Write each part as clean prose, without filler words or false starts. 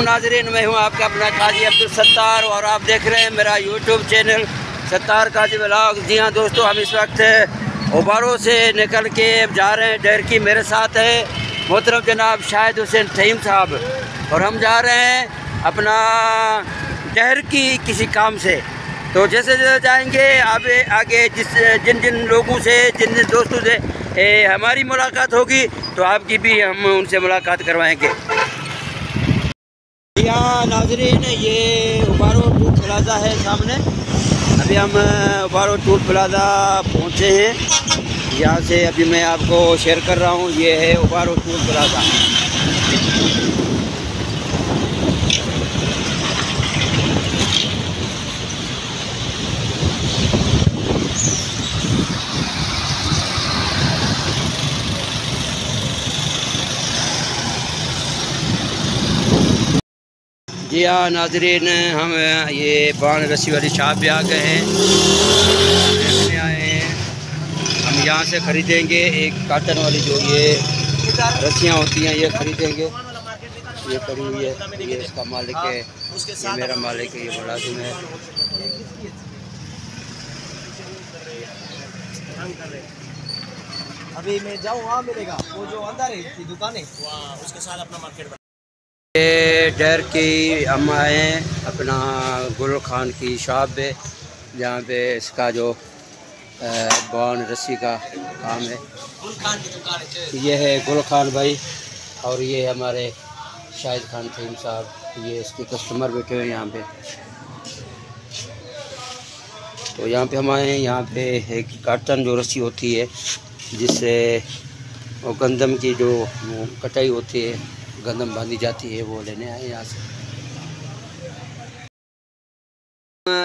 नाजरीन, मैं हूं आपका अपना काजी अब्दुल सत्तार और आप देख रहे हैं मेरा यूट्यूब चैनल सत्तार काजी व्लॉग। जी हाँ दोस्तों, हम इस वक्त उबारों से निकल के जा रहे हैं डहरकी। मेरे साथ है मोहतरम जनाब शाहिद हुसैन थईम साहब और हम जा रहे हैं अपना डहरकी किसी काम से। तो जैसे जैसे जाएंगे आगे जिन जिन लोगों से जिन जिन दोस्तों से हमारी मुलाकात होगी तो आपकी भी हम उनसे मुलाकात करवाएंगे। यहाँ नाजरीन, ये उबारो टूल प्लाज़ा है सामने। अभी हम उबारो टूल प्लाज़ा पहुँचे हैं। यहाँ से अभी मैं आपको शेयर कर रहा हूँ। ये है उबारो टूल प्लाज़ा। जी हाँ नाजरीन, हम ये बाण रस्सी वाली शॉप पे आ गए हैं, देखने आए हैं। हम यहाँ से ख़रीदेंगे एक काटन वाली जो ये रस्सियाँ होती हैं, ये ख़रीदेंगे। ये पड़ी हुई है, ये इसका मालिक है, ये मेरा मालिक है, ये मुलाजिम है। अभी मैं जाऊँ वहाँ मिलेगा, वो जो अंदर है दुकान है वहाँ, उसके साथ अपना मार्केट। ये डहरकी हम आए हैं अपना गुल खान की शॉप पे, जहाँ पे इसका जो बाण रस्सी का काम है। गुल खान की दुकान है। ये है गुल खान भाई और ये हमारे शाहिद खान थईम साहब, ये इसके कस्टमर बैठे हुए हैं यहाँ पे। तो यहाँ पे हम आए हैं, यहाँ पे एक काटन जो रस्सी होती है जिससे वो गंदम की जो कटाई होती है, गंदम बांधी जाती है, वो लेने आए यहाँ से।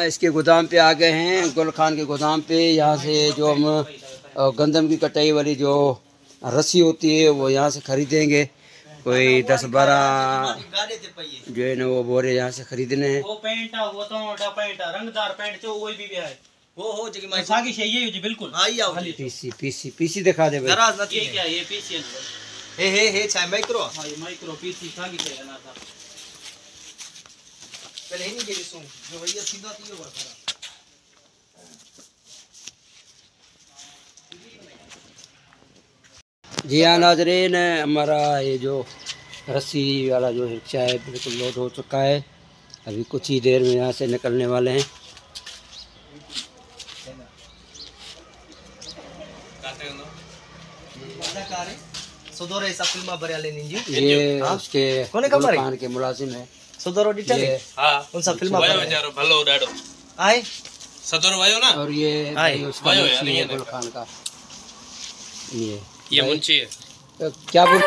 इसके गोदाम पे आ गए हैं, गुल खान के गोदाम पे। यहाँ से जो हम गंदम की कटाई वाली जो रस्सी होती है वो यहाँ से ख़रीदेंगे। कोई 10-12 जो है ना वो बोरे यहाँ से खरीदने हैं। वो पेंट वो तो पेंट रंगदार पेंट जो वो भी है वो हो जगह में सागी चाहिए जी। बिल्कुल आई आओ। पीसी दिखा दे भाई। ये क्या ये पीसी है हे चाहे माइक्रो। हां ये माइक्रो पीसी सागी चाहिए ना था पहले ही नहीं के सुन जो भैया सीधा तीयो बता। जी हाँ नाजरीन, हमारा ये जो रस्सी वाला जो रिक्शा है बिल्कुल लोड हो चुका है। अभी कुछ ही देर में यहाँ से निकलने वाले हैं। ये उसके गुल खान के मुलाजिम है। उनसा फिल्म आए सदर वायो ना, और ये उसका गुल खान का ये मुंशी है। क्या बोल